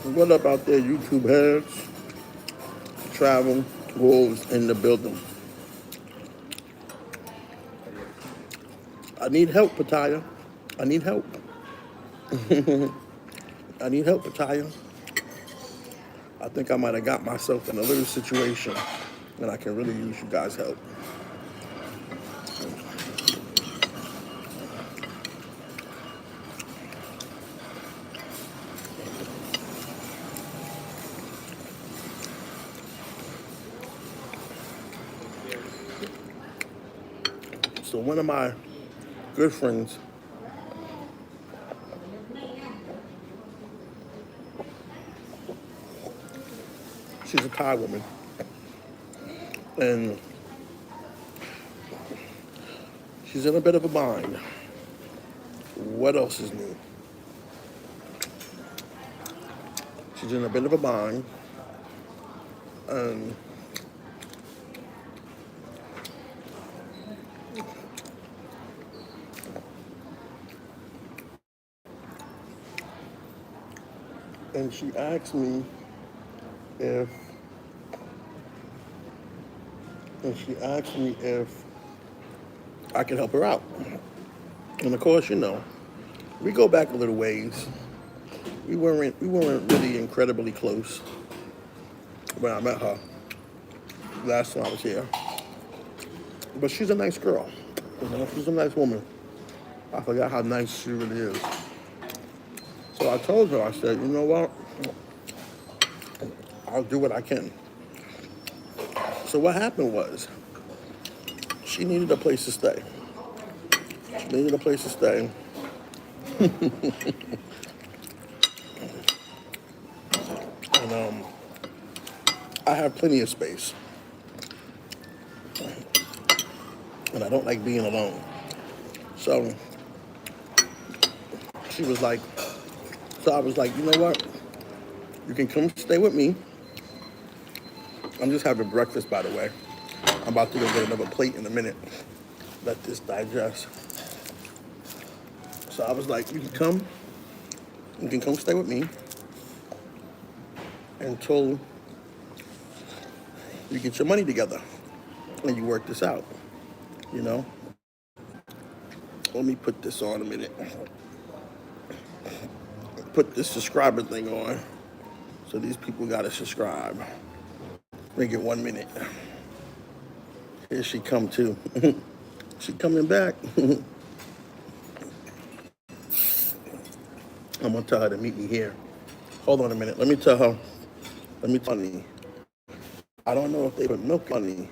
What up out there, YouTube heads? Travel wolves in the building. I need help, Pattaya. I need help. I need help, Pattaya. I think I might have got myself in a little situation, and I can really use you guys' help. So one of my good friends, she's a Thai woman, and she's in a bit of a bind. What else is new? She's in a bit of a bind, and she asked me if I can help her out. And of course, we go back a little ways. We weren't really incredibly close when I met her last time I was here. But she's a nice girl. She's a nice woman. I forgot how nice she really is. So I told her, I said, you know what? I'll do what I can. So what happened was, she needed a place to stay. She needed a place to stay. And I have plenty of space. And I don't like being alone. So she was like, so I was like, you know what? You can come stay with me. I'm just having breakfast, by the way. I'm about to go get another plate in a minute. Let this digest. So I was like, you can come stay with me until you get your money together and you work this out, you know? Let me put this on a minute. Put this subscriber thing on. So these people gotta subscribe. Make it 1 minute. Here she come too. She coming back. I'm gonna tell her to meet me here. Hold on a minute. Let me tell her. I don't know if they put milk on me.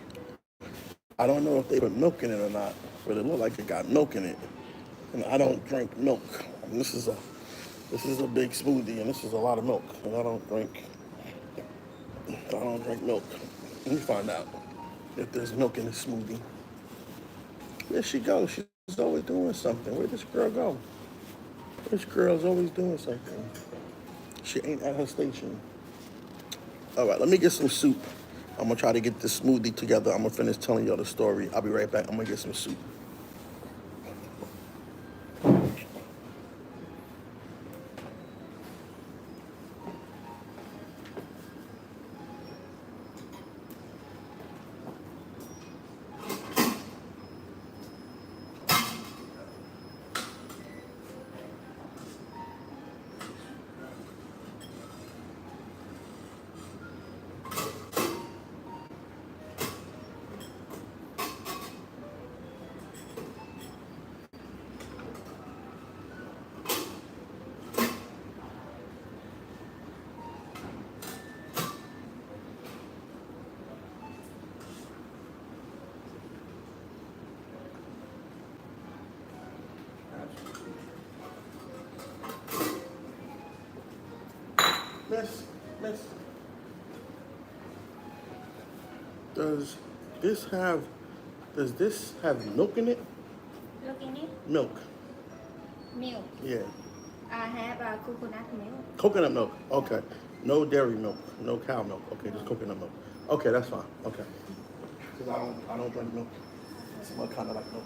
I don't know if they put milk in it or not, but it looked like it got milk in it. And I don't drink milk. And this is a big smoothie, and this is a lot of milk. And I don't drink milk. Let me find out if there's milk in this smoothie. There she goes. She's always doing something. Where'd this girl go? This girl's always doing something. She ain't at her station. All right, let me get some soup. I'm gonna try to get this smoothie together. I'm gonna finish telling y'all the story. I'll be right back. I'm gonna get some soup. Miss, does this have milk in it? Look in it. Milk. Milk. Yeah. I have coconut milk. Coconut milk. Okay. No dairy milk. No cow milk. Okay, just coconut milk. Okay, that's fine. Okay. Because I don't drink milk. It's what kind of like milk.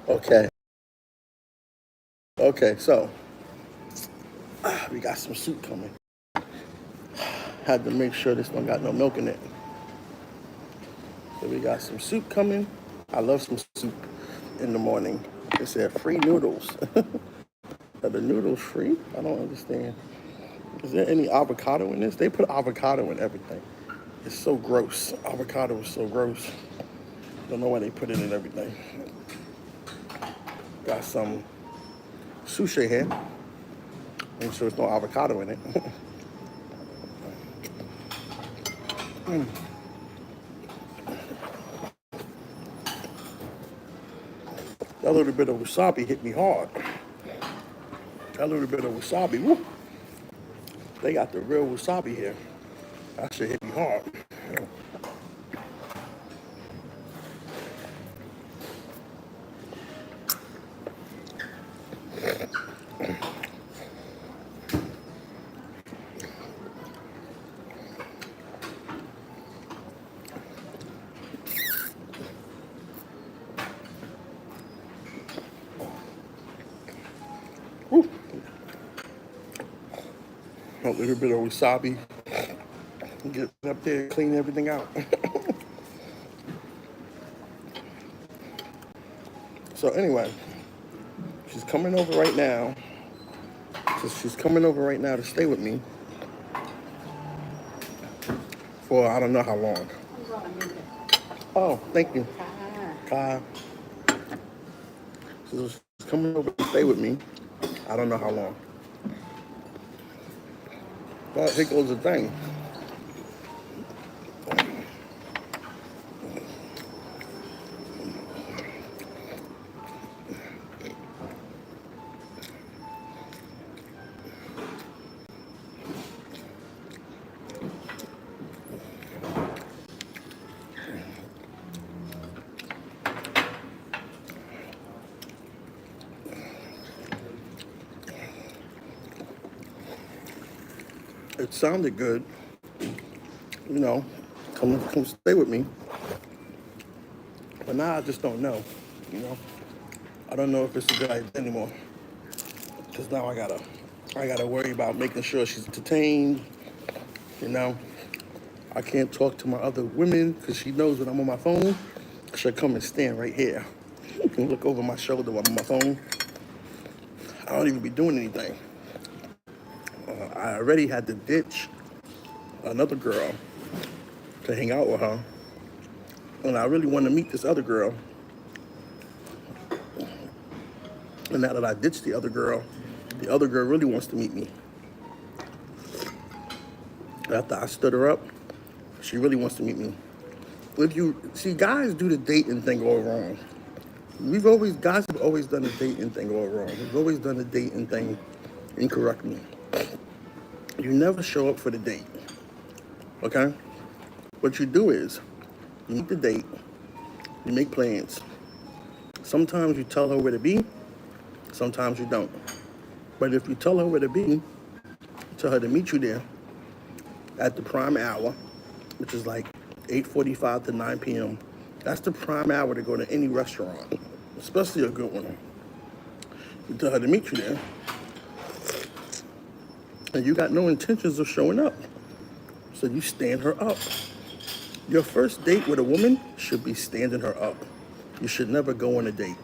Okay. Okay, so we got some soup coming. Had to make sure this one got no milk in it. So we got some soup coming. I love some soup in the morning. They said free noodles. Are the noodles free? I don't understand. Is there any avocado in this? They put avocado in everything. It's so gross. Avocado is so gross. Don't know why they put it in everything. Got some sushi here. Make sure there's no avocado in it. That little bit of wasabi hit me hard. That little bit of wasabi, woo. They got the real wasabi here. That shit hit me hard. Woo. A little bit of wasabi. Get up there, clean everything out. So anyway, she's coming over right now. So she's coming over right now to stay with me for I don't know how long. Oh, thank you. Kai. So she's coming over to stay with me. I don't know how long. But here goes the thing. It sounded good, you know, come stay with me. But now I just don't know, you know. I don't know if it's a good idea anymore. Because now I gotta worry about making sure she's entertained, you know. I can't talk to my other women because she knows when I'm on my phone. She'll come and stand right here and look over my shoulder while I'm on my phone. I don't even be doing anything. I already had to ditch another girl to hang out with her. And I really want to meet this other girl. And now that I ditched the other girl really wants to meet me. After I stood her up, she really wants to meet me. If you see, guys do the dating thing all wrong. Guys have always done the dating thing all wrong. We've always done the dating thing incorrectly. You never show up for the date, okay? What you do is, you meet the date, you make plans. Sometimes you tell her where to be, sometimes you don't. But if you tell her where to be, tell her to meet you there at the prime hour, which is like 8:45 to 9 p.m. That's the prime hour to go to any restaurant, especially a good one. You tell her to meet you there, and you got no intentions of showing up. So you stand her up. Your first date with a woman should be standing her up. You should never go on a date.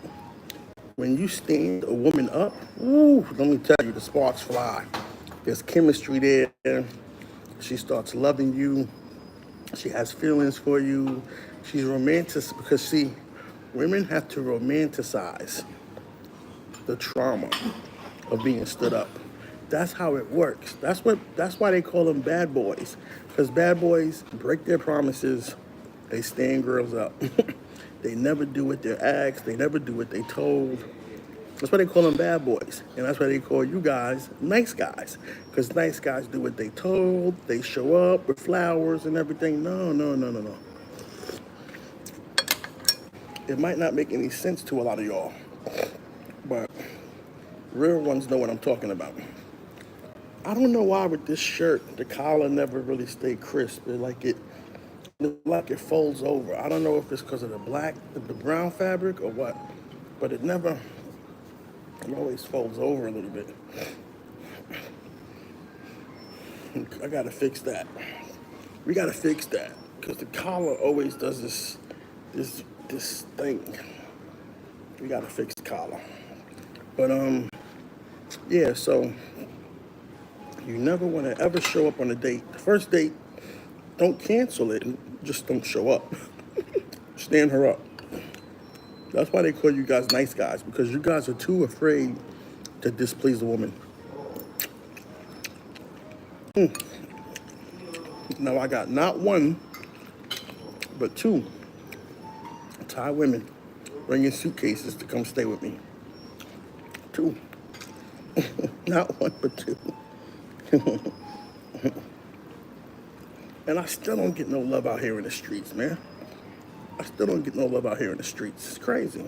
When you stand a woman up, ooh, let me tell you, the sparks fly. There's chemistry there. She starts loving you. She has feelings for you. She's romantic because see, women have to romanticize the trauma of being stood up. That's how it works. That's why they call them bad boys. Because bad boys break their promises. They stand girls up. They never do what they're asked. They never do what they told. That's why they call them bad boys. And that's why they call you guys nice guys. Because nice guys do what they told. They show up with flowers and everything. No, no, no, no, no. It might not make any sense to a lot of y'all. But real ones know what I'm talking about. I don't know why with this shirt, the collar never really stayed crisp. like it folds over. I don't know if it's because of the brown fabric or what, but it always folds over a little bit. I gotta fix that. We gotta fix that because the collar always does this thing. We gotta fix the collar. But yeah. So you never want to ever show up on a date. The first date, don't cancel it. Just don't show up. Stand her up. That's why they call you guys nice guys, because you guys are too afraid to displease a woman. Now I got not one, but two Thai women bringing suitcases to come stay with me. Two. Not one, but two. And I still don't get no love out here in the streets, man. I still don't get no love out here in the streets. It's crazy.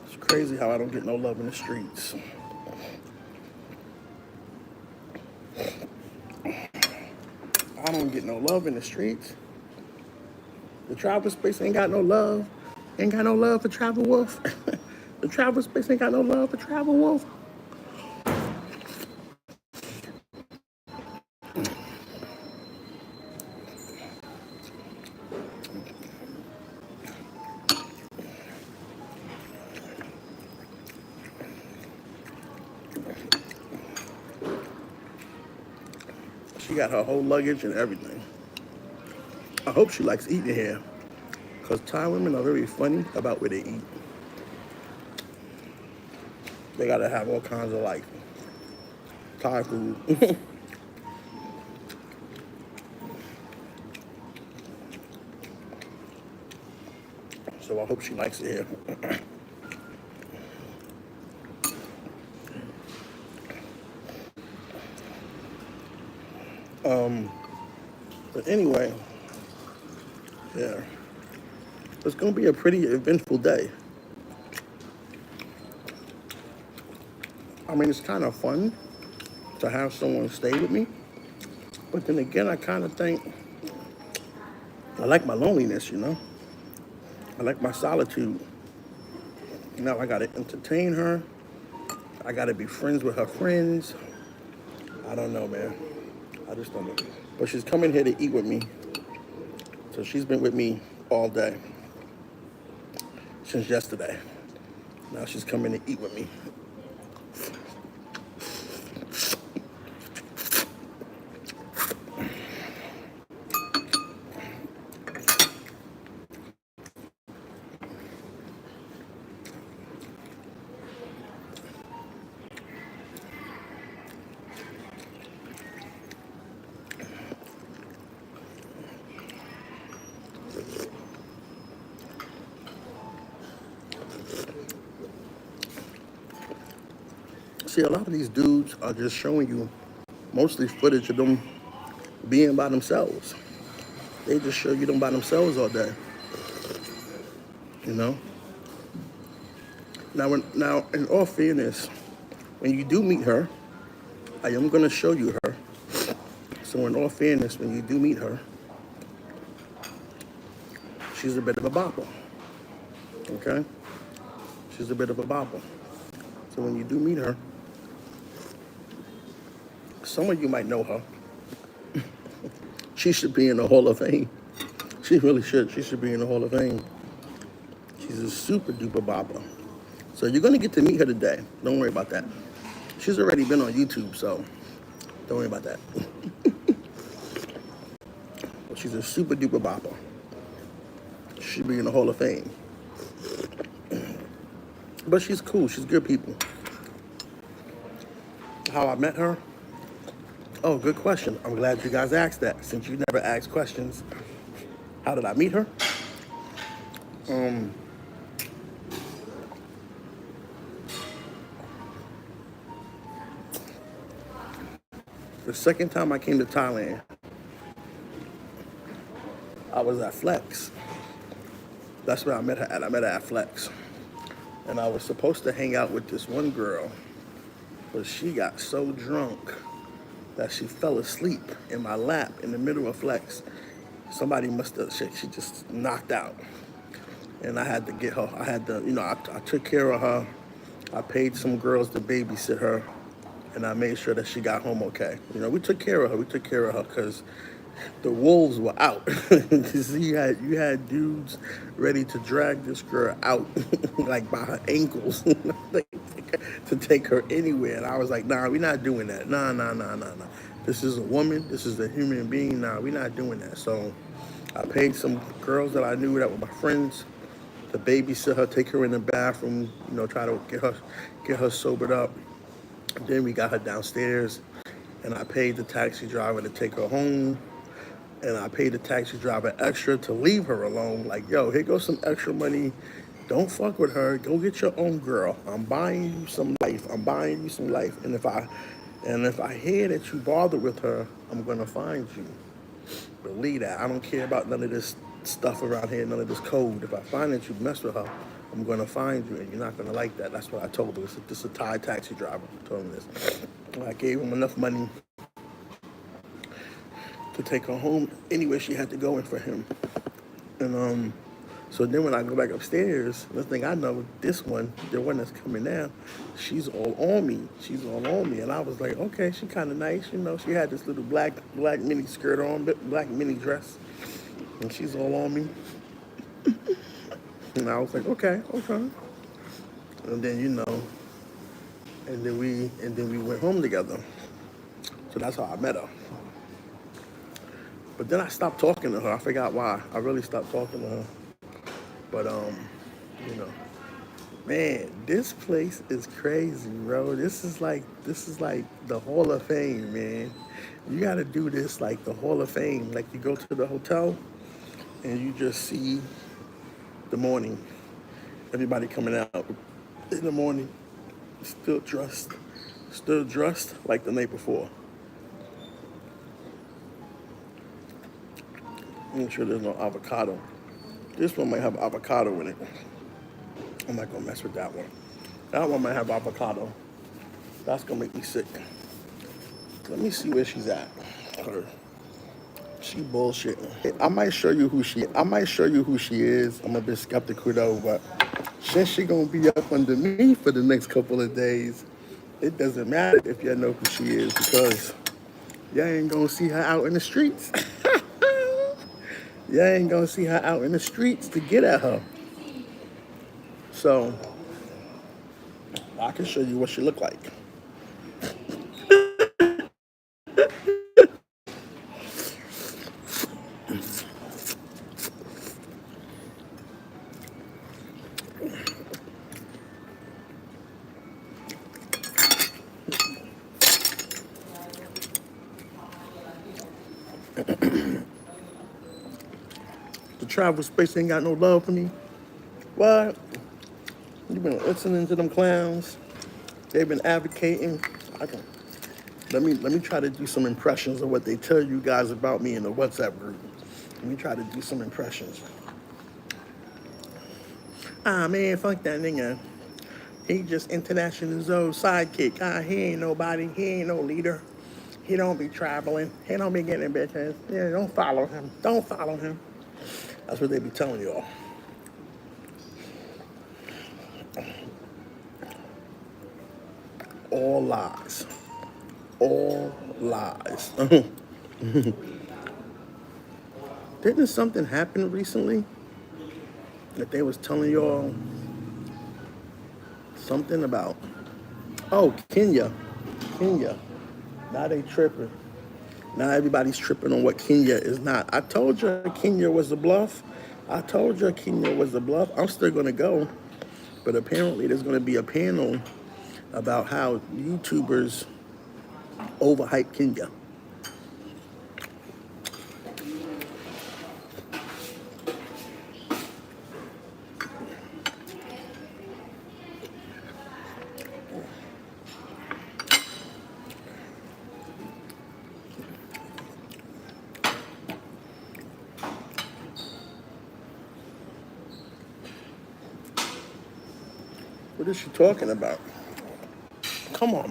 It's crazy how I don't get no love in the streets. I don't get no love in the streets. The travel space ain't got no love. Ain't got no love for Travel Wolf. The travel space ain't got no love for Travel Wolf. She got her whole luggage and everything. I hope she likes eating here, because Thai women are very funny about where they eat. They gotta have all kinds of like Thai food. So I hope she likes it here. But anyway, yeah, it's gonna be a pretty eventful day. I mean, it's kind of fun to have someone stay with me, but then again, I kind of think I like my loneliness, you know? I like my solitude. Now I gotta entertain her. I gotta be friends with her friends. I don't know, man. I just don't know. But she's coming here to eat with me. So she's been with me all day. Since yesterday. Now she's coming to eat with me. See, a lot of these dudes are just showing you mostly footage of them being by themselves. They just show you them by themselves all day. You know? Now, in all fairness, when you do meet her, I am going to show you her. So in all fairness, when you do meet her, she's a bit of a bopper. Okay? She's a bit of a bopper. So when you do meet her, some of you might know her. She should be in the Hall of Fame. She really should. She should be in the Hall of Fame. She's a super duper bopper. So you're going to get to meet her today. Don't worry about that. She's already been on YouTube, so don't worry about that. She's a super duper bopper. She should be in the Hall of Fame. But she's cool. She's good people. How I met her? Oh, good question. I'm glad you guys asked that, since you never asked questions. How did I meet her? The second time I came to Thailand, I was at Flex. That's where I met her at. I met her at Flex. And I was supposed to hang out with this one girl, but she got so drunk that she fell asleep in my lap in the middle of Flex. Somebody must have, she just knocked out. And I had to get her, I took care of her. I paid some girls to babysit her. And I made sure that she got home okay. We took care of her. We took care of her because the wolves were out. Because you had dudes ready to drag this girl out, like by her ankles, like, to take her anywhere. And I was like, nah, we're not doing that. Nah, nah, nah, nah, nah. This is a woman. This is a human being. Nah, we're not doing that. So I paid some girls that I knew that were my friends to babysit her, take her in the bathroom, try to get her sobered up. Then we got her downstairs, and I paid the taxi driver to take her home, and I paid the taxi driver extra to leave her alone. Like, yo, here goes some extra money. Don't fuck with her. Go get your own girl. I'm buying you some life. I'm buying you some life. And if I hear that you bother with her, I'm gonna find you. Believe that. I don't care about none of this stuff around here, none of this code. If I find that you mess with her, I'm gonna find you, and you're not gonna like that. That's what I told her. This is a Thai taxi driver. I told him this. I gave him enough money to take her home anywhere she had to go in for him. And so then when I go back upstairs, the thing I know, this one, the one that's coming now, she's all on me. She's all on me. And I was like, okay, she kind of nice. She had this little black mini skirt on, black mini dress. And she's all on me. And I was like, okay, okay. And then, and then we went home together. So that's how I met her. But then I stopped talking to her. I forgot why. I really stopped talking to her. But you know, man, this place is crazy, bro. This is like the Hall of Fame, man. You gotta do this like the Hall of Fame. Like you go to the hotel and you just see the morning. Everybody coming out in the morning, still dressed like the night before. Make sure there's no avocado. This one might have avocado in it. I'm not gonna mess with that one. That one might have avocado. That's gonna make me sick. Let me see where she's at. Her. She bullshitting. I might show you who she. I might show you who she is. I'm a bit skeptical though, but since she gonna be up under me for the next couple of days, it doesn't matter if y'all know who she is because y'all ain't gonna see her out in the streets. Y'all ain't gonna see her out in the streets to get at her. So I can show you what she look like. The travel space ain't got no love for me. What? You been listening to them clowns? They've been advocating. I can let me try to do some impressions of what they tell you guys about me in the WhatsApp group. Let me try to do some impressions. Ah man, fuck that nigga. He just International Zoe's sidekick. He ain't nobody. He ain't no leader. He don't be traveling. He don't be getting bitches. Yeah, don't follow him. Don't follow him. That's what they be telling y'all. All lies. All lies. Didn't something happen recently that they was telling y'all something about? Oh, Kenya. Kenya. Now they tripping. Now everybody's tripping on what Kenya is not. I told you Kenya was a bluff. I told you Kenya was a bluff. I'm still going to go. But apparently there's going to be a panel about how YouTubers overhype Kenya. What is she talking about? Come on.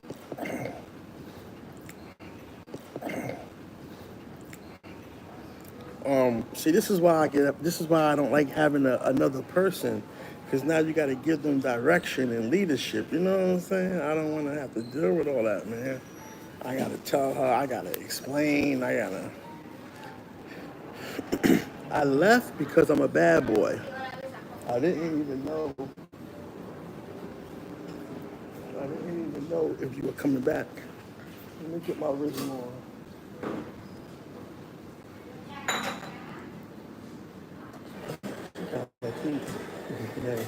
See, this is why I get up. This is why I don't like having another person, because now you got to give them direction and leadership. You know what I'm saying? I don't want to have to deal with all that, man. I gotta tell her. I gotta explain. I left because I'm a bad boy. I didn't even know. I didn't even know if you were coming back. Let me get my rhythm on. I think today.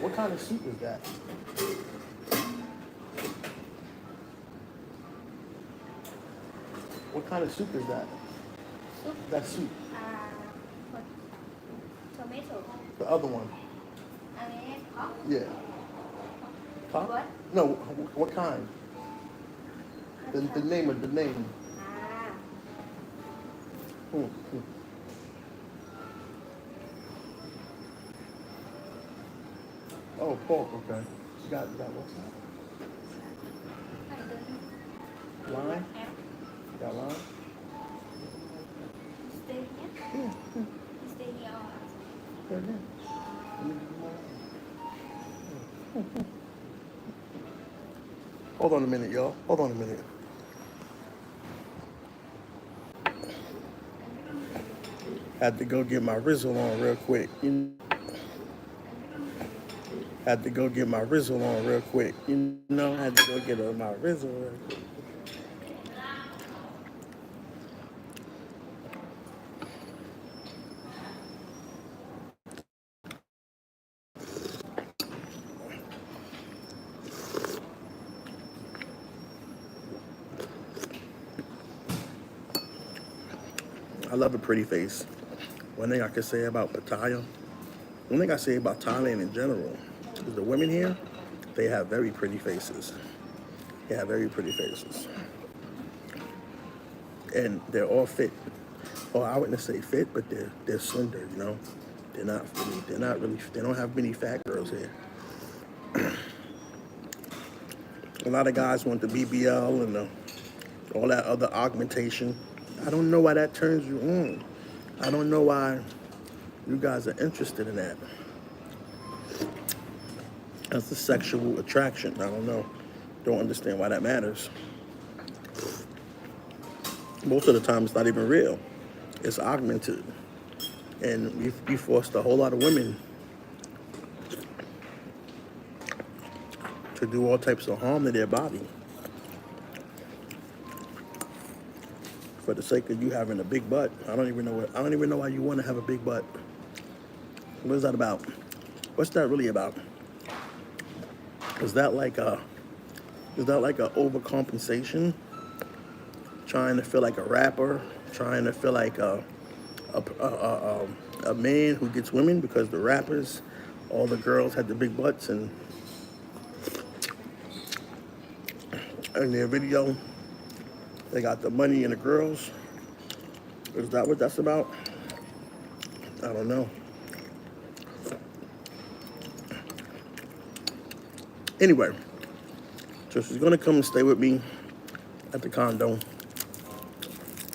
What kind of soup is that? What kind of soup is that? Soup. That soup. What? Tomato. The other one. And then hot. Yeah. Huh? What? No. What kind? The name of the name. Ah, Hmm. Hmm. Oh, pork. Okay. You got what's that? hành tươi. Lime. Em. You got lime. Stay nhé. Yeah. Stay here. Yeah. Yeah. Let me give you mine. Hold on a minute, y'all. Hold on a minute. Had to go get my Rizzle on real quick. Had to go get my Rizzle on real quick. You know, had to go get my Rizzle real quick. I love a pretty face. One thing I can say about Pattaya, one thing I say about Thailand in general, is the women here, they have very pretty faces. They have very pretty faces. And they're all fit. Well, I wouldn't say fit, but they're slender, you know. They don't have many fat girls here. A lot of guys want the BBL and all that other augmentation. I don't know why that turns you on. I don't know why you guys are interested in that. That's a sexual attraction. I don't know. Don't understand why that matters. Most of the time, it's not even real. It's augmented. And we forced a whole lot of women to do all types of harm to their body for the sake of you having a big butt. I don't even know why you want to have a big butt. What is that about? What's that really about? Is that like a overcompensation? Trying to feel like a rapper? Trying to feel like a man who gets women because the rappers, all the girls had the big butts and in their video, they got the money and the girls. Is that what that's about? I don't know. Anyway, so she's gonna come and stay with me at the condo.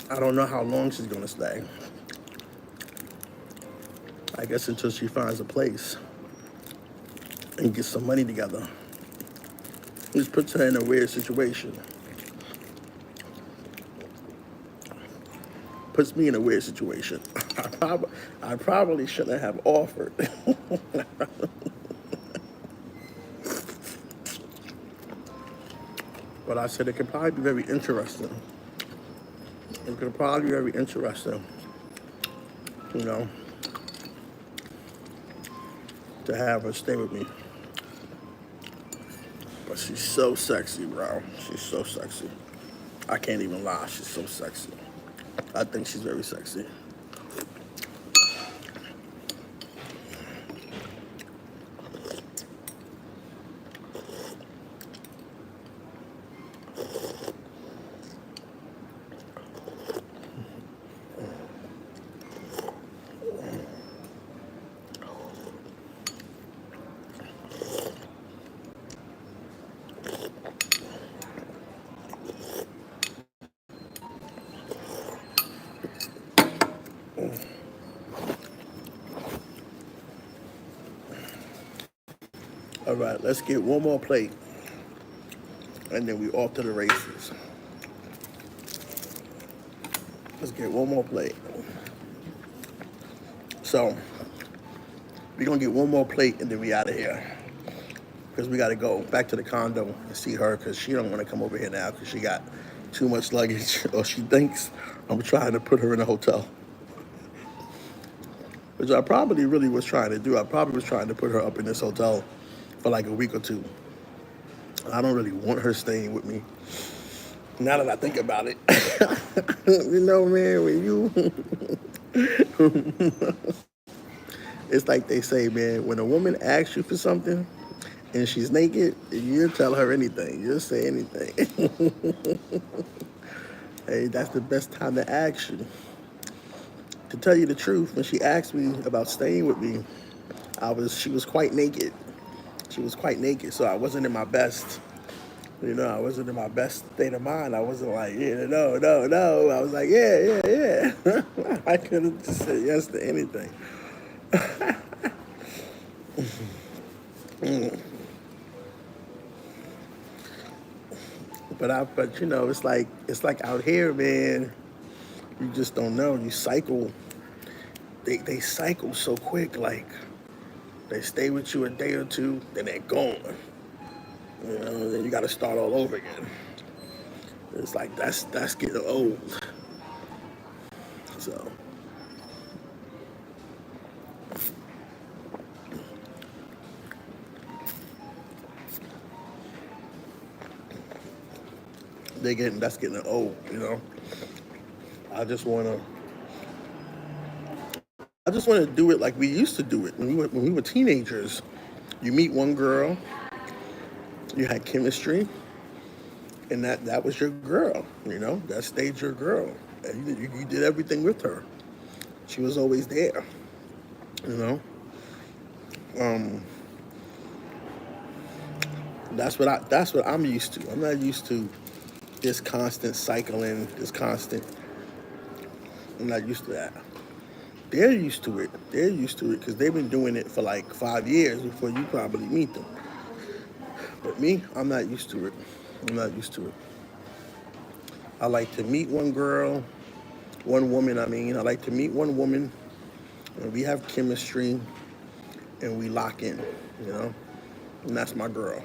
I don't know how long she's gonna stay. I guess until she finds a place and gets some money together. This puts her in a weird situation. Puts me in a weird situation. I probably shouldn't have offered. But I said it could probably be very interesting. It could probably be very interesting, you know, to have her stay with me. But she's so sexy, bro. She's so sexy. I can't even lie. She's so sexy. I think she's very sexy. right, let's get one more plate, and then we off to the races. Let's get one more plate. So we're gonna get one more plate, and then we out of here. Because we got to go back to the condo and see her, because she don't want to come over here now because she got too much luggage, or she thinks I'm trying to put her in a hotel, which I probably really was trying to do. I probably was trying to put her up in this hotel for like a week or two. I don't really want her staying with me. Now that I think about it, you know, man, when you, it's like they say, man, when a woman asks you for something, and she's naked, you tell her anything. You'll say anything. Hey, that's the best time to ask you. To tell you the truth, when she asked me about staying with me, she was quite naked. She was quite naked, so I wasn't in my best, I wasn't in my best state of mind. I wasn't like, yeah, no, no, no. I was like, yeah, yeah, yeah. I could have just said yes to anything. But it's like out here, man. You just don't know. You cycle. They cycle so quick. Like they stay with you a day or two, then they're gone. Then you got to start all over again. It's like that's getting old. So that's getting old. I just wanna do it like we used to do it when we were teenagers. You meet one girl, you had chemistry, and that was your girl. That stayed your girl, and you did everything with her. She was always there. You know, um, that's what I'm used to. I'm not used to this constant cycling, this constant. I'm not used to that. They're used to it. They're used to it because they've been doing it for like 5 years before you probably meet them. But me, I'm not used to it. I'm not used to it. I like to meet one woman. I like to meet one woman, and we have chemistry, and we lock in. You know, and that's my girl.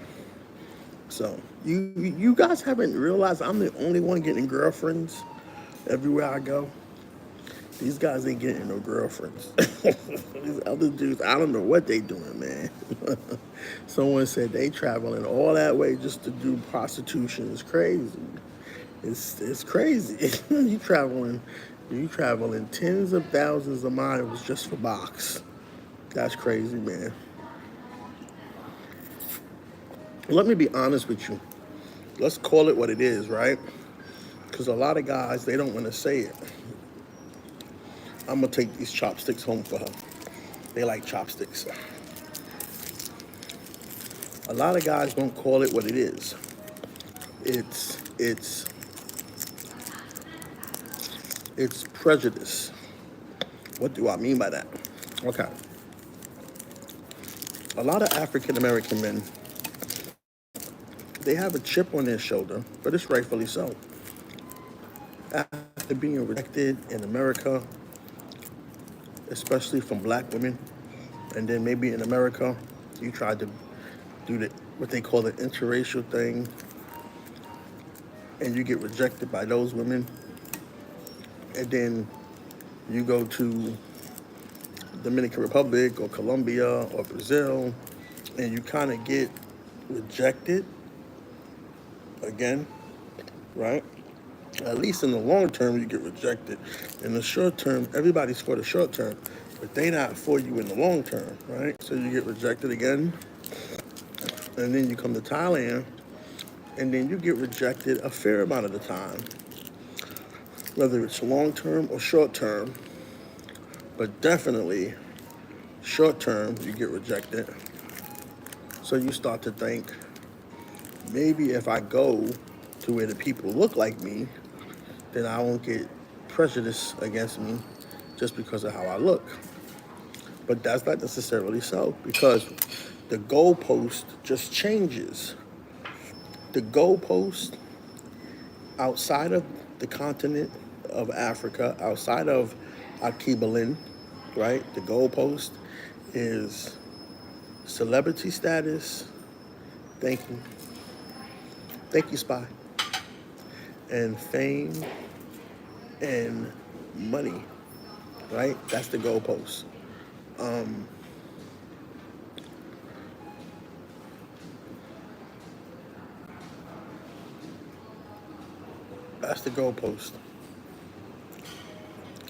So you guys haven't realized I'm the only one getting girlfriends everywhere I go. These guys ain't getting no girlfriends. These other dudes, I don't know what they doing, man. Someone said they traveling all that way just to do prostitution. It's crazy. It's crazy. you traveling tens of thousands of miles just for box. That's crazy, man. Let me be honest with you. Let's call it what it is, right? Because a lot of guys, they don't want to say it. I'm going to take these chopsticks home for her. They like chopsticks. A lot of guys don't call it what it is. It's prejudice. What do I mean by that? Okay. A lot of African American men, they have a chip on their shoulder, but it's rightfully so. After being rejected in America, especially from black women, and then maybe in America, you tried to do what they call the interracial thing, and you get rejected by those women, and then you go to Dominican Republic or Colombia or Brazil, and you kind of get rejected again, right? At least in the long term, you get rejected. In the short term, everybody's for the short term, but they not for you in the long term, right? So you get rejected again, and then you come to Thailand, and then you get rejected a fair amount of the time, whether it's long term or short term, but definitely short term, you get rejected. So you start to think, maybe if I go to where the people look like me, then I won't get prejudice against me just because of how I look. But that's not necessarily so, because the goalpost just changes. The goalpost outside of the continent of Africa, outside of Akibalin, right? The goalpost is celebrity status. Thank you. Thank you, Spy. And fame and money, right? That's the goalpost. That's the goalpost.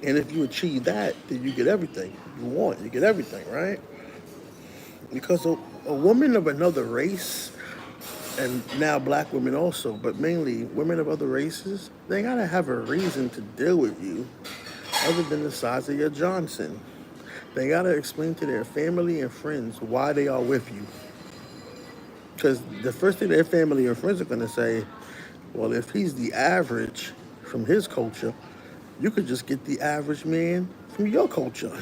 And if you achieve that, then you get everything you want. You get everything, right? Because a woman of another race, and now black women also, but mainly women of other races, they gotta have a reason to deal with you other than the size of your Johnson. They gotta explain to their family and friends why they are with you. Because the first thing their family and friends are gonna say, well, if he's the average from his culture, you could just get the average man from your culture.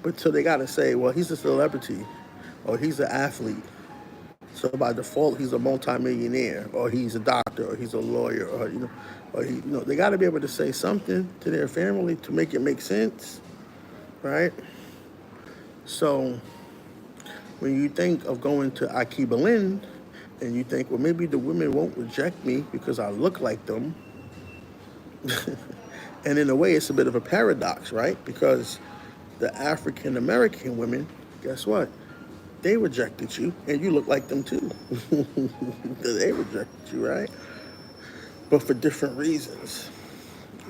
But so they gotta say, well, he's a celebrity, or he's an athlete. So by default, he's a multimillionaire, or he's a doctor, or he's a lawyer, or they got to be able to say something to their family to make it make sense, right? So when you think of going to Akibalin, and you think, well, maybe the women won't reject me because I look like them, and in a way, it's a bit of a paradox, right? Because the African American women, guess what? They rejected you, and you look like them too. They rejected you, right? But for different reasons.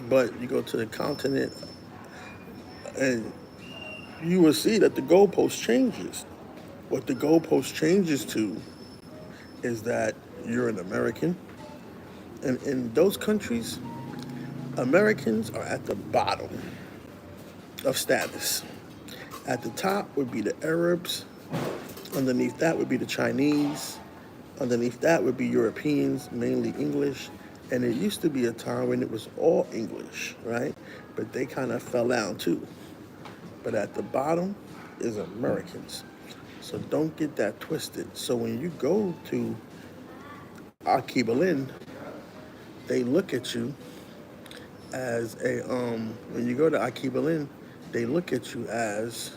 But you go to the continent, and you will see that the goalpost changes. What the goalpost changes to is that you're an American. And in those countries, Americans are at the bottom of status. At the top would be the Arabs. Underneath that would be the Chinese. Underneath that would be Europeans, mainly English. And it used to be a time when it was all English, right? But they kind of fell down too. But at the bottom is Americans. So don't get that twisted. So when you go to Akibalin, they look at you as when you go to Akibalin, they look at you as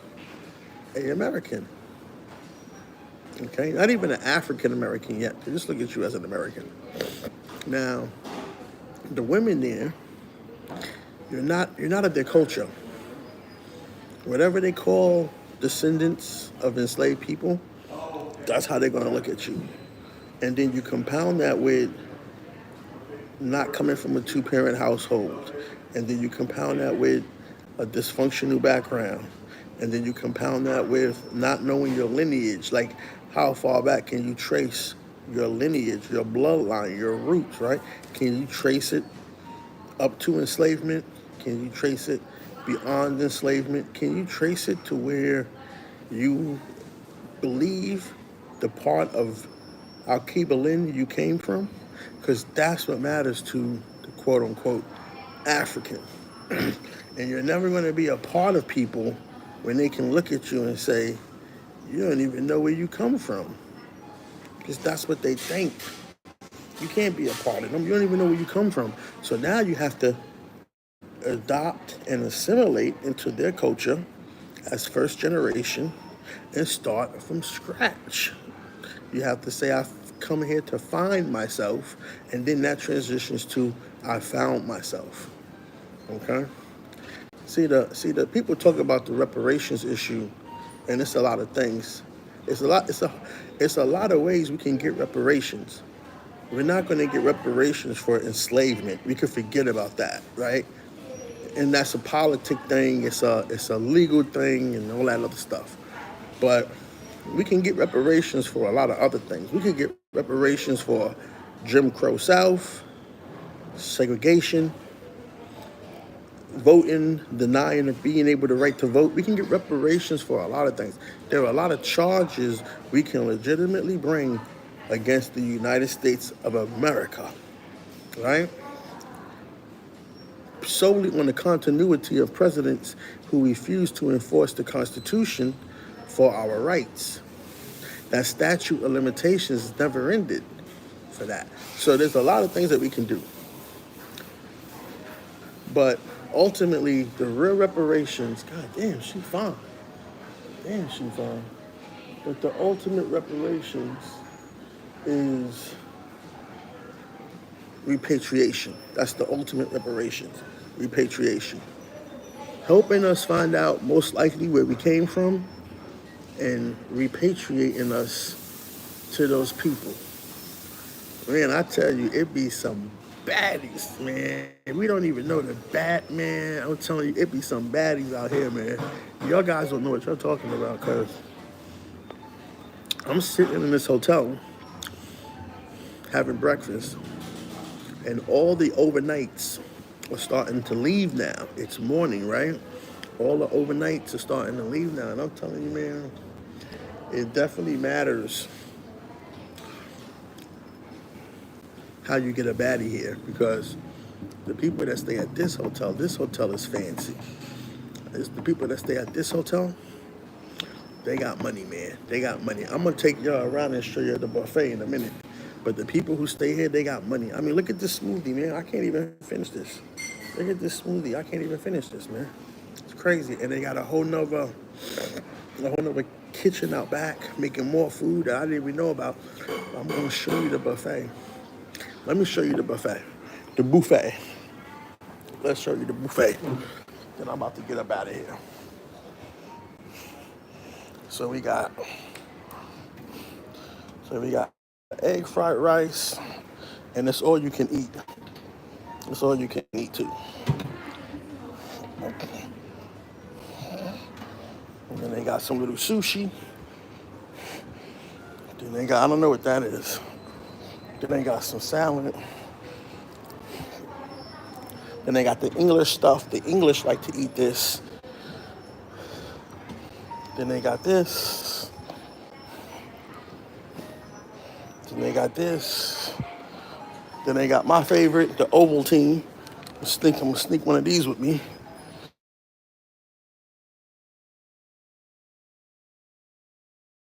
an American. Okay, not even an African American yet. They just look at you as an American. Now, the women there, you're not of their culture. Whatever they call descendants of enslaved people, that's how they're gonna look at you. And then you compound that with not coming from a two-parent household. And then you compound that with a dysfunctional background. And then you compound that with not knowing your lineage. Like, how far back can you trace your lineage, your bloodline, your roots, right? Can you trace it up to enslavement? Can you trace it beyond enslavement? Can you trace it to where you believe the part of Akibalin you came from? Because that's what matters to the quote-unquote African. And you're never going to be a part of people when they can look at you and say, you don't even know where you come from. Because that's what they think. You can't be a part of them. You don't even know where you come from. So now you have to adopt and assimilate into their culture as first generation and start from scratch. You have to say, I've come here to find myself, and then that transitions to I found myself. Okay? See the people talk about the reparations issue, and it's a lot of things. It's a lot of ways we can get reparations. We're not going to get reparations for enslavement. We could forget about that, right? And that's a politic thing. It's a legal thing, and all that other stuff. But we can get reparations for a lot of other things. We could get reparations for Jim Crow South, segregation, voting, denying of being able to right to vote. We can get reparations for a lot of things. There are a lot of charges we can legitimately bring against the United States of America, right? Solely on the continuity of presidents who refuse to enforce the Constitution for our rights. that statute of limitations never ended for that. So there's a lot of things that we can do. But ultimately, the real reparations, God damn, she fine. Damn, she fine. But the ultimate reparations is repatriation. That's the ultimate reparations, repatriation. Helping us find out most likely where we came from and repatriating us to those people. Man, I tell you, it be some baddies, man. We don't even know the bad, man. I'm telling you, it be some baddies out here, man. Y'all guys don't know what you're talking about, because I'm sitting in this hotel having breakfast, and all the overnights are starting to leave now. It's morning, right? All the overnights are starting to leave now. And I'm telling you, man, it definitely matters how you get a baddie here, because the people that stay at this hotel is fancy. It's the people that stay at this hotel, they got money, man. They got money. I'm gonna take y'all around and show you the buffet in a minute. But the people who stay here, they got money. I mean, look at this smoothie, man. I can't even finish this. Look at this smoothie. I can't even finish this, man. It's crazy. And they got a whole nother kitchen out back, making more food that I didn't even know about. I'm gonna show you the buffet. Let me show you the buffet. The buffet. Let's show you the buffet. Then I'm about to get up out of here. So we got egg fried rice, and it's all you can eat. It's all you can eat too. And then they got some little sushi. Then they got, I don't know what that is. Then they got some salad. Then they got the English stuff. The English like to eat this. Then they got this. Then they got this. Then they got my favorite, the Ovaltine. I'm gonna sneak one of these with me.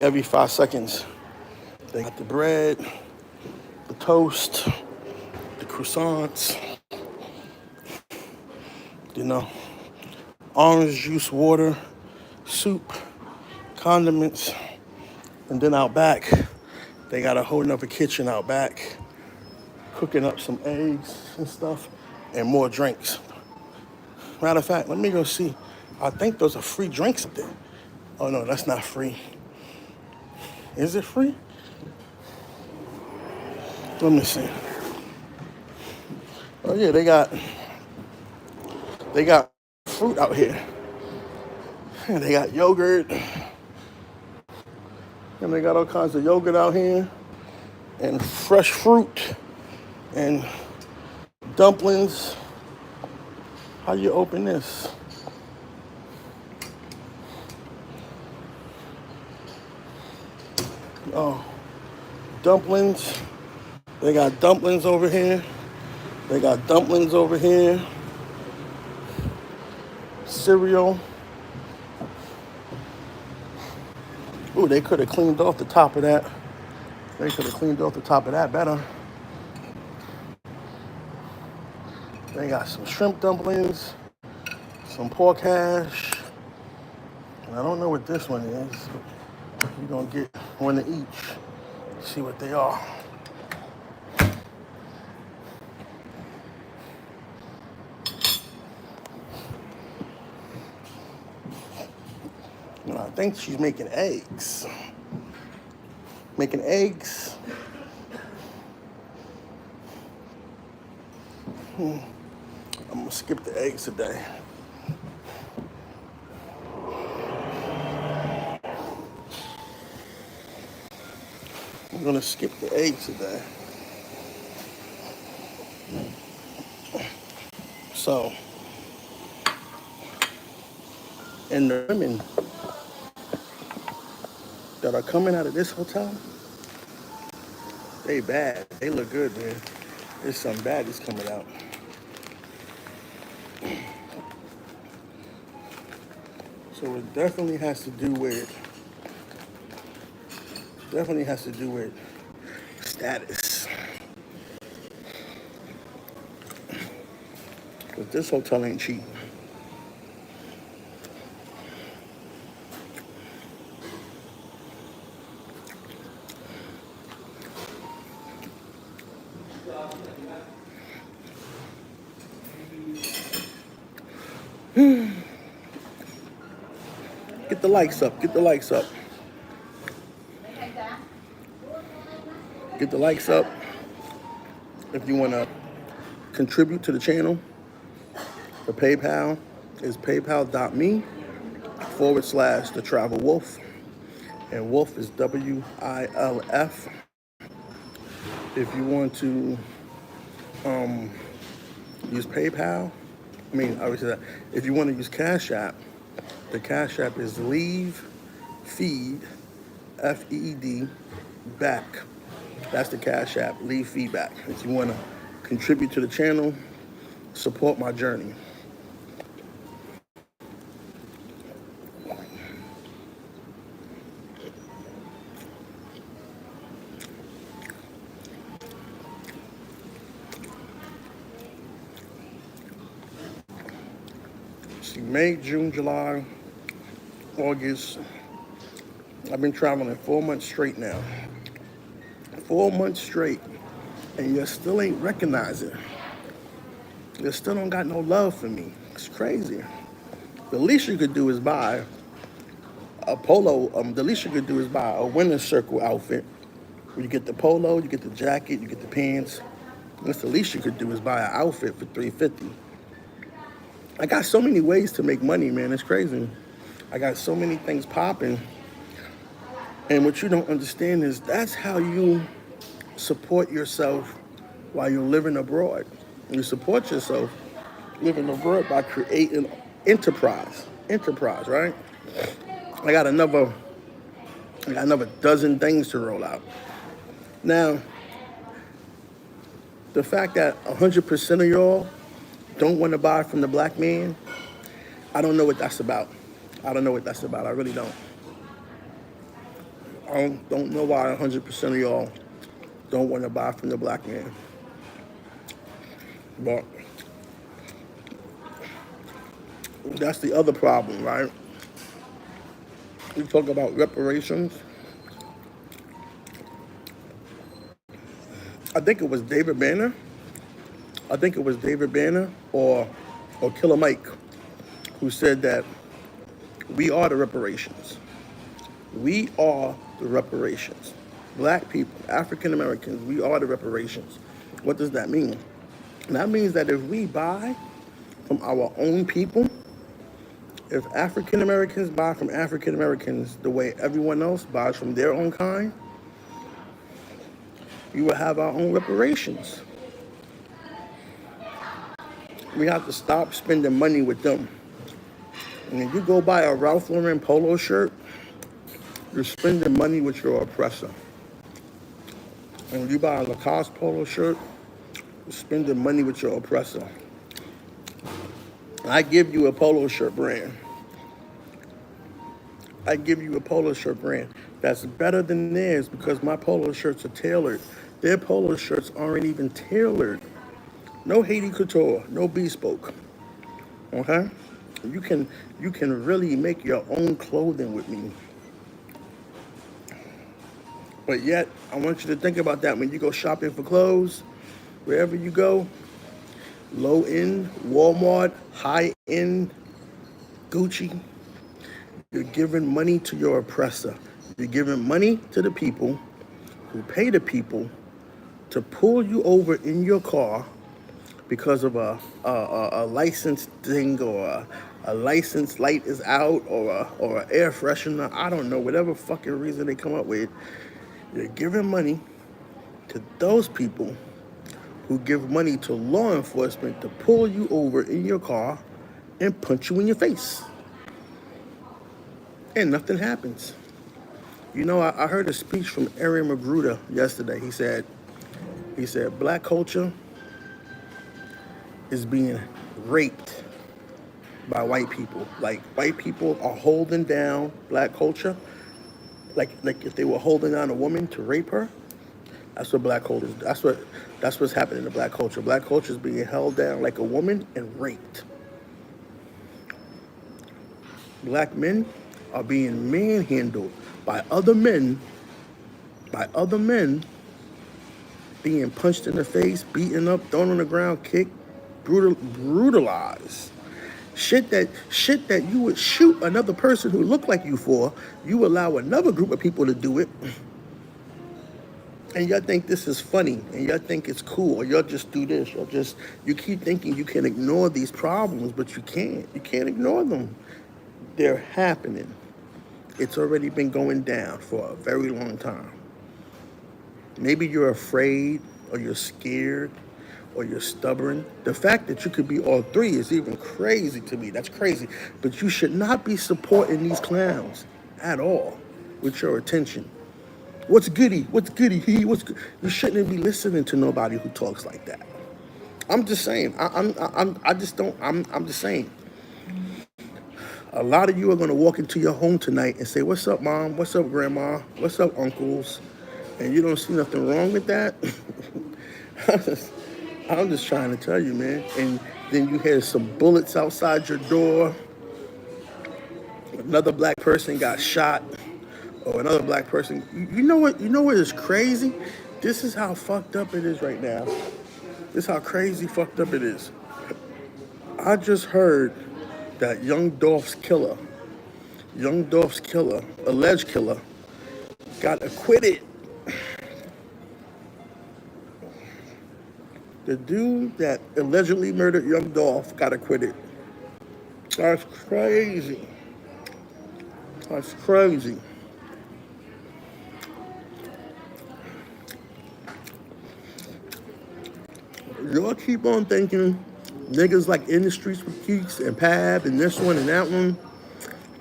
Every 5 seconds. They got the bread, the toast, the croissants, you know, orange juice, water, soup, condiments, and then out back, they got a whole nother kitchen out back, cooking up some eggs and stuff, and more drinks. Matter of fact, let me go see. I think those are free drinks up there. Oh no, that's not free. Is it free? Let me see. Oh yeah, they got fruit out here. And they got yogurt. And they got all kinds of yogurt out here. And fresh fruit. And dumplings. How you open this? Oh, dumplings. They got dumplings over here. They got dumplings over here. Cereal. Ooh, they could have cleaned off the top of that. They could have cleaned off the top of that better. They got some shrimp dumplings, some pork hash. And I don't know what this one is. You're gonna get one of each. See what they are. And I think she's making eggs. Making eggs. I'm gonna skip the eggs today. I'm gonna skip the eggs today. So, and the women that are coming out of this hotel, they bad. They look good, man. There's some baddies coming out. So it definitely has to do with Definitely has to do with status. But this hotel ain't cheap. Get the likes up. Get the likes up. Get the likes up. If you want to contribute to the channel, the PayPal is paypal.me/the travel wolf. And wolf is WILF. If you want to use PayPal, I always say that. If you want to use Cash App, the Cash App is leavefeed, FEED, back. That's the Cash App, leave feedback. If you want to contribute to the channel, support my journey. See, May, June, July, August. I've been traveling 4 months straight now. 4 months straight. And you still ain't recognizing. You still don't got no love for me. It's crazy. The least you could do is buy a polo. The least you could do is buy a winner's circle outfit. Where you get the polo, you get the jacket, you get the pants. That's the least you could do is buy an outfit for $350. I got so many ways to make money, man. It's crazy. I got so many things popping. And what you don't understand is that's how you support yourself while you're living abroad. You support yourself living abroad by creating enterprise, right? I got another dozen things to roll out. Now, the fact that 100% of y'all don't want to buy from the black man, I don't know what that's about. I really don't. I don't know why 100% of y'all don't want to buy from the black man. But that's the other problem, right? We talk about reparations. I think it was David Banner. Or Killer Mike who said that we are the reparations. We are the reparations. Black people, African Americans, we are the reparations. What does that mean? That means that if we buy from our own people, if African Americans buy from African Americans the way everyone else buys from their own kind, we will have our own reparations. We have to stop spending money with them. And if you go buy a Ralph Lauren polo shirt, you're spending money with your oppressor. And when you buy a Lacoste polo shirt, you're spending money with your oppressor. I give you a polo shirt brand. That's better than theirs because my polo shirts are tailored. Their polo shirts aren't even tailored. No Haiti couture, no bespoke. Okay? You can really make your own clothing with me. But yet, I want you to think about that when you go shopping for clothes, wherever you go, low-end, Walmart, high-end, Gucci, you're giving money to your oppressor. You're giving money to the people who pay the people to pull you over in your car because of a license thing or a license light is out or an air freshener. I don't know, whatever fucking reason they come up with. You're giving money to those people who give money to law enforcement to pull you over in your car and punch you in your face. And nothing happens. You know, I heard a speech from Aaron Magruder yesterday. He said, black culture is being raped by white people. Like, white people are holding down black culture like if they were holding on a woman to rape her. That's what black culture. That's what's happening in black culture. Black culture is being held down like a woman and raped. Black men are being manhandled by other men, being punched in the face, beaten up, thrown on the ground, kicked, brutalized. Shit that you would shoot another person who looked like you for, you allow another group of people to do it, and y'all think this is funny, and y'all think it's cool, or y'all just do this, you keep thinking you can ignore these problems, but you can't. You can't ignore them. They're happening. It's already been going down for a very long time. Maybe you're afraid, or you're scared, or you're stubborn. The fact that you could be all three is even crazy to me. That's crazy. But you should not be supporting these clowns at all with your attention. What's goody? What's goody? What's good? You shouldn't be listening to nobody who talks like that. I'm just saying. I just don't. I'm just saying. A lot of you are gonna walk into your home tonight and say, "What's up, mom? What's up, grandma? What's up, uncles?" And you don't see nothing wrong with that. I'm just trying to tell you, man. And then you hear some bullets outside your door. Another black person got shot, or another black person. You know what? You know what is crazy? This is how fucked up it is right now. This is how crazy fucked up it is. I just heard that Young Dolph's killer, alleged killer, got acquitted. The dude that allegedly murdered Young Dolph got acquitted. That's crazy. That's crazy. Y'all keep on thinking niggas like in the streets with Keeks and Pab and this one and that one,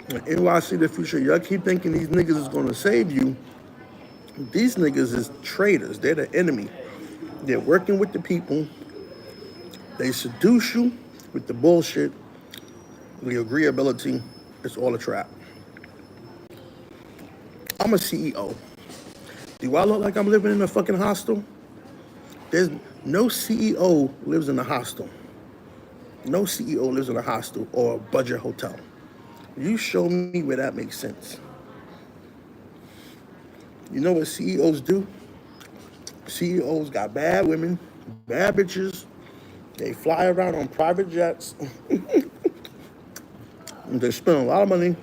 and NYC the future. Y'all keep thinking these niggas is gonna save you. These niggas is traitors. They're the enemy. They're working with the people. They seduce you with the bullshit, the agreeability. It's all a trap. I'm a CEO. Do I look like I'm living in a fucking hostel? There's no CEO lives in a hostel. No CEO lives in a hostel or a budget hotel. You show me where that makes sense. You know what CEOs do? CEOs got bad women, bad bitches. They fly around on private jets. They spend a lot of money.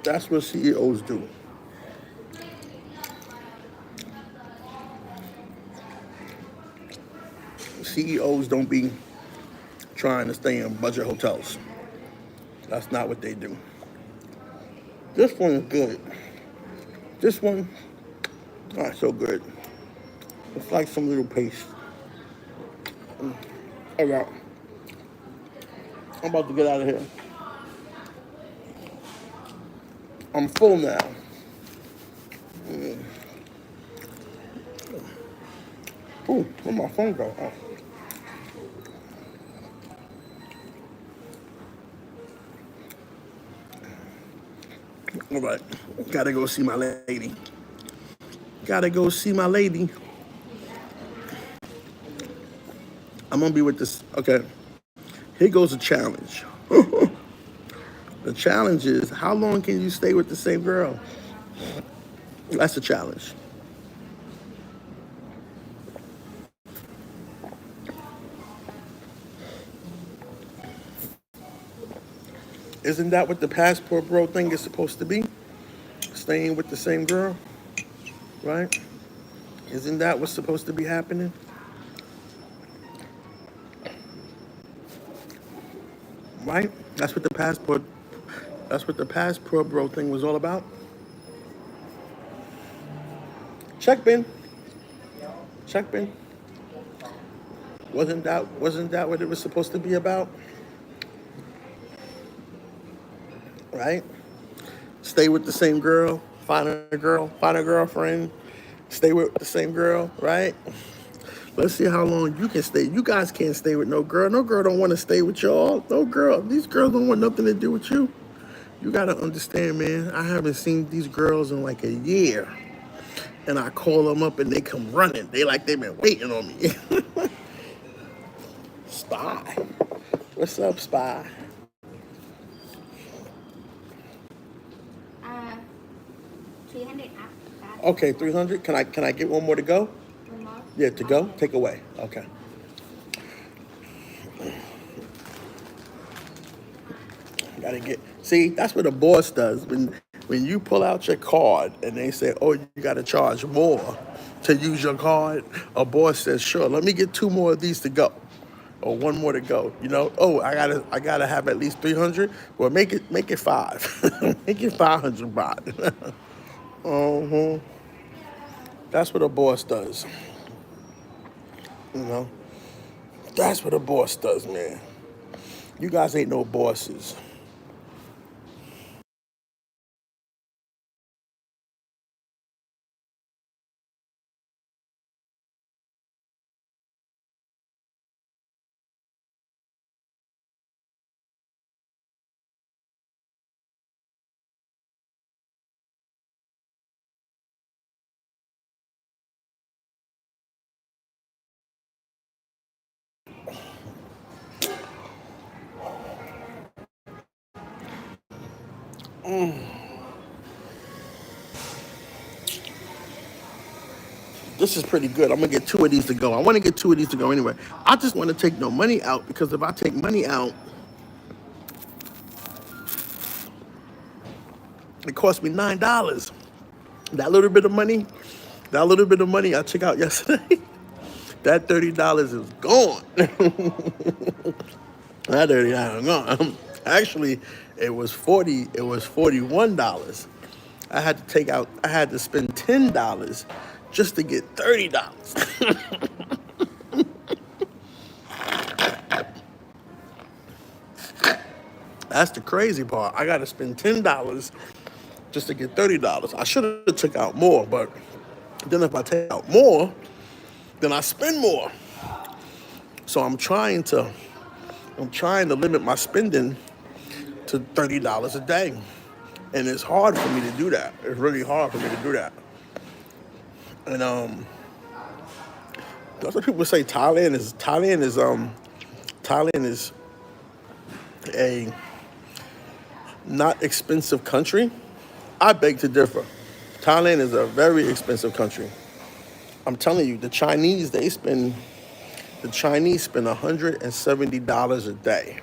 That's what CEOs do. CEOs don't be trying to stay in budget hotels. That's not what they do. This one is good. This one, not so good. It's like some little paste. All right. I'm about to get out of here. I'm full now. Ooh, where'd my phone go? Oh. All right, gotta go see my lady. Gotta go see my lady. I'm gonna be with this. Okay, here goes a challenge. The challenge is, how long can you stay with the same girl? That's a challenge. Isn't that what the passport bro thing is supposed to be? Staying with the same girl, right? Isn't that what's supposed to be happening? Right? That's what the passport bro thing was all about. Check bin. Check bin. Wasn't that what it was supposed to be about? Right? Stay with the same girl, find a girlfriend, stay with the same girl, right? Let's see how long you can stay. You guys can't stay with no girl. No girl don't want to stay with y'all. No girl. These girls don't want nothing to do with you. You gotta understand, man. I haven't seen these girls in like a year. And I call them up and they come running. They like they've been waiting on me. Spy. What's up, Spy? Uh, 300 up. That Okay, 300. Can I get one more to go? remote. Yeah, to go? Take away. Okay. Gotta get. See, that's what a boss does. When you pull out your card and they say, "Oh, you gotta charge more to use your card," a boss says, "Sure, let me get two more of these to go, or one more to go." You know, oh, I gotta have at least 300. Well, make it five. Make it 500 baht. That's what a boss does. You know, that's what a boss does, man. You guys ain't no bosses. This is pretty good. I'm gonna get two of these to go. I want to get two of these to go anyway. I just want to take no money out because if I take money out, it cost me $9. That little bit of money, that little bit of money I took out yesterday, that $30 is gone. That $30 is gone. Actually, it was 40. It was $41. I had to take out. I had to spend $10 just to get $30. That's the crazy part. I got to spend $10 just to get $30. I should have took out more, but then if I take out more, then I spend more. So I'm trying to limit my spending to $30 a day. And it's hard for me to do that. It's really hard for me to do that. And that's what people say Thailand is a not expensive country. I beg to differ. Thailand is a very expensive country. I'm telling you, the Chinese spend $170 a day.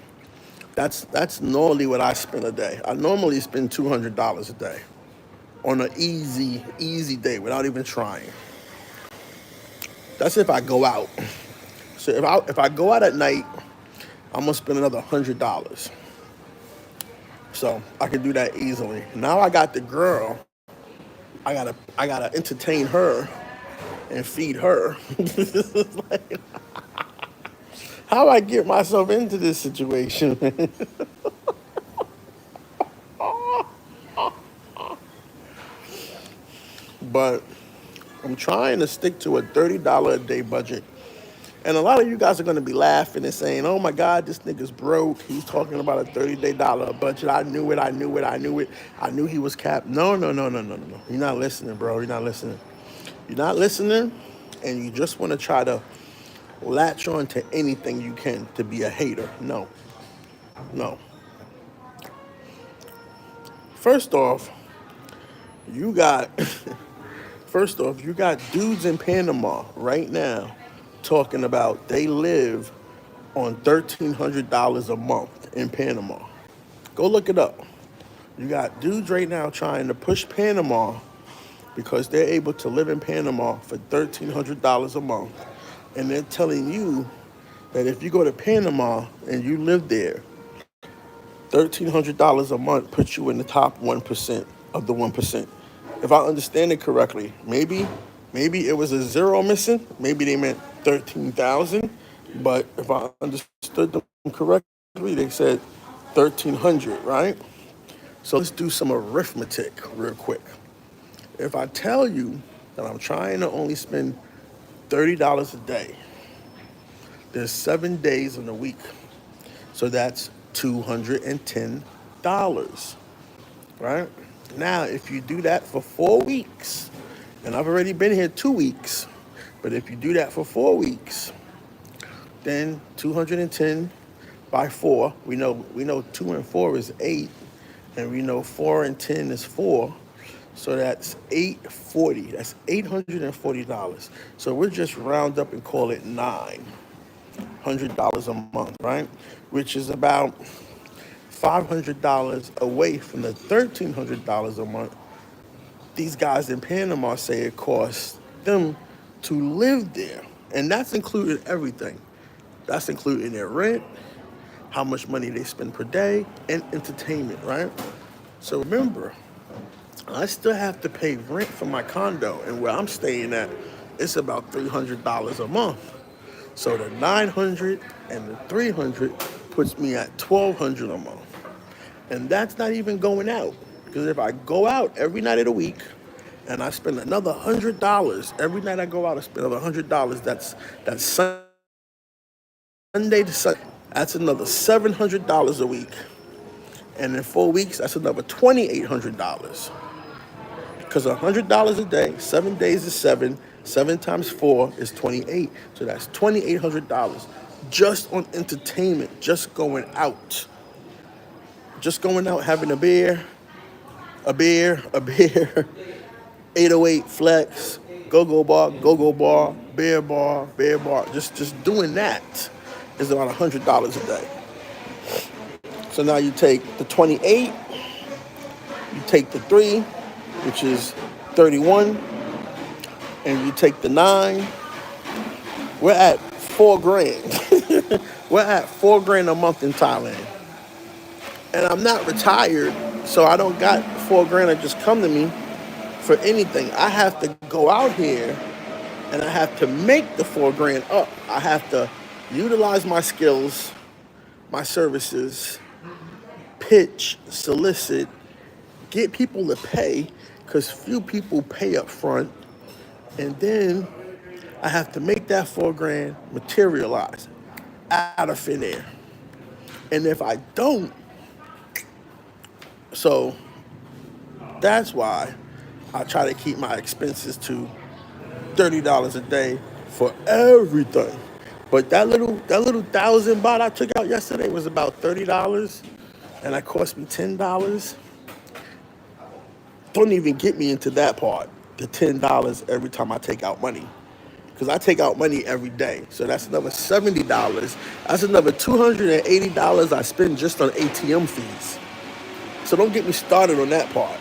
That's normally what I spend a day. I normally spend $200 a day on an easy day without even trying. That's if I go out. So if I go out at night, I'm gonna spend another $100. So I can do that easily. Now I got the girl. I gotta entertain her and feed her. Like, how I get myself into this situation? But I'm trying to stick to a $30 a day budget. And a lot of you guys are going to be laughing and saying, "Oh my God, this nigga's broke. He's talking about a $30 budget. I knew it. I knew it. I knew it. I knew he was capped." No, no, no, no, no, no, no. You're not listening, bro. You're not listening. You're not listening, and you just want to try to latch on to anything you can to be a hater. No, no. First off, you got First off, you got dudes in Panama right now talking about they live on $1,300 a month in Panama. Go look it up. You got dudes right now trying to push Panama because they're able to live in Panama for $1,300 a month. And they're telling you that if you go to Panama and you live there, $1,300 a month puts you in the top 1% of the 1%. If I understand it correctly, maybe it was a zero missing. Maybe they meant 13,000. But if I understood them correctly, they said 1,300, right? So let's do some arithmetic real quick. If I tell you that I'm trying to only spend $30 a day. There's 7 days in a week. So that's $210, right? Now, if you do that for 4 weeks, and I've already been here 2 weeks, but if you do that for 4 weeks, then 210 by 4, we know 2 and 4 is 8, and we know 4 and 10 is 4. So that's 840. That's $840. So we'll just round up and call it $900 a month, right? Which is about $500 away from the $1,300 a month these guys in Panama say it costs them to live there. And that's including everything. That's including their rent, how much money they spend per day, and entertainment, right? So remember, I still have to pay rent for my condo, and where I'm staying at, it's about $300 a month. So the 900 and the 300 puts me at 1,200 a month. And that's not even going out. Because if I go out every night of the week and I spend another $100, every night I go out I spend another $100, that's Sunday to Sunday. That's another $700 a week. And in 4 weeks, that's another $2,800. Because $100 a day, 7 days is 7. 7 times 4 is 28. So that's $2,800 just on entertainment, just going out. Just going out, having a beer, 808 flex, go-go bar, beer bar. Just doing that is about $100 a day. So now you take the 28, you take the 3, which is 31, and you take the 9, we're at $4,000. We're at $4,000 a month in Thailand. And I'm not retired, so I don't got $4,000 that just come to me for anything. I have to go out here and I have to make the $4,000 up. I have to utilize my skills, my services, pitch, solicit, get people to pay, because few people pay up front. And then I have to make that $4,000 materialize out of thin air. And if I don't, so that's why I try to keep my expenses to $30 a day for everything. But that little 1,000 baht I took out yesterday was about $30, and that cost me $10. Don't even get me into that part, the $10 every time I take out money. Because I take out money every day. So that's another $70. That's another $280 I spend just on ATM fees. So don't get me started on that part.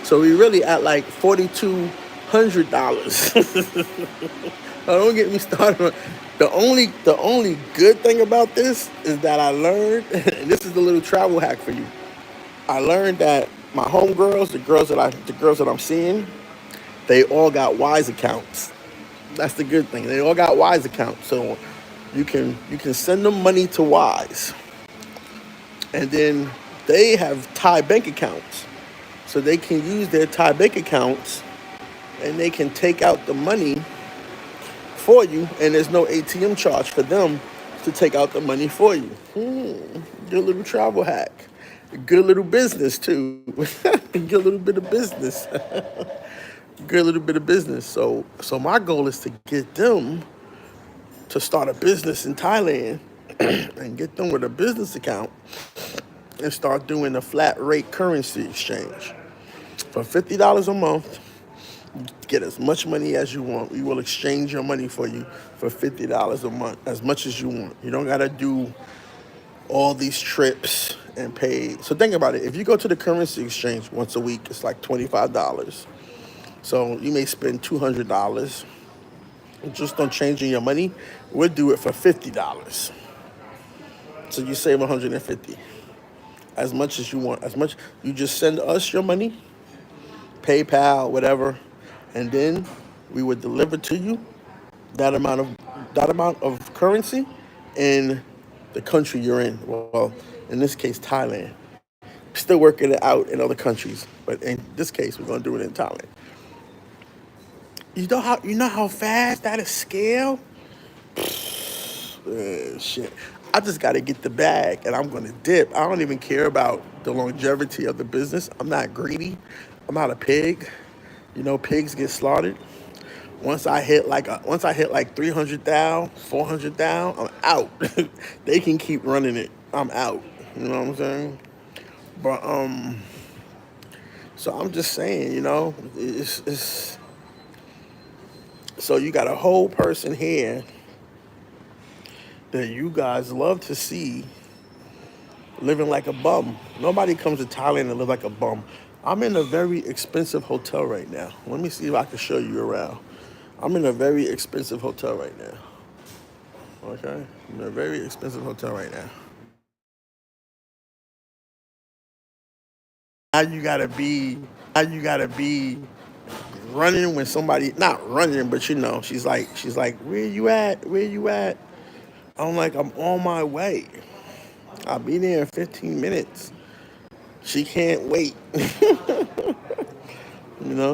So we really at like $4,200. Don't get me started on. The only good thing about this is that I learned, and this is the little travel hack for you. I learned that my homegirls, the girls that I'm seeing, they all got Wise accounts. That's the good thing. They all got Wise accounts. So you can send them money to Wise. And then they have Thai bank accounts. So they can use their Thai bank accounts and they can take out the money for you, and there's no ATM charge for them to take out the money for you. Good little travel hack. Good little business too. Good little bit of business. Good little bit of business. So my goal is to get them to start a business in Thailand and get them with a business account and start doing a flat rate currency exchange. For $50 a month, get as much money as you want. We will exchange your money for you for $50 a month, as much as you want. You don't gotta do all these trips and pay. So think about it. If you go to the currency exchange once a week, it's like $25. So you may spend $200 just on changing your money. We'll do it for $50. So you save $150. As much as you want. As much, you just send us your money, PayPal, whatever, and then we would deliver to you that amount of currency in the country you're in. Well, in this case, Thailand. Still working it out in other countries, but in this case, we're gonna do it in Thailand. You know how fast that'll scale? Shit. I just got to get the bag and I'm going to dip. I don't even care about the longevity of the business. I'm not greedy. I'm not a pig. You know, pigs get slaughtered. Once I hit like 300 down, 400 down, I'm out. They can keep running it. I'm out. You know what I'm saying? But so I'm just saying, it's so you got a whole person here that you guys love to see living like a bum. Nobody comes to Thailand and live like a bum. I'm in a very expensive hotel right now. Let me see if I can show you around. I'm in a very expensive hotel right now. Okay? I'm in a very expensive hotel right now. Now you gotta be running when somebody not running, but she's like, where you at? Where you at? I'm like, I'm on my way. I'll be there in 15 minutes. She can't wait.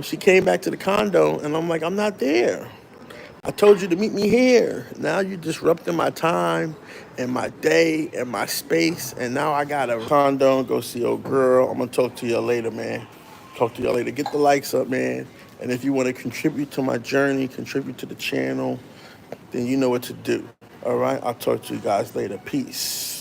She came back to the condo and I'm like, I'm not there. I told you to meet me here. Now you disrupting my time and my day and my space. And now I gotta condo and go see old girl. I'm gonna talk to you later, man. Talk to you later. Get the likes up, man. And if you want to contribute to my journey, contribute to the channel, then you know what to do. All right. I'll talk to you guys later. Peace.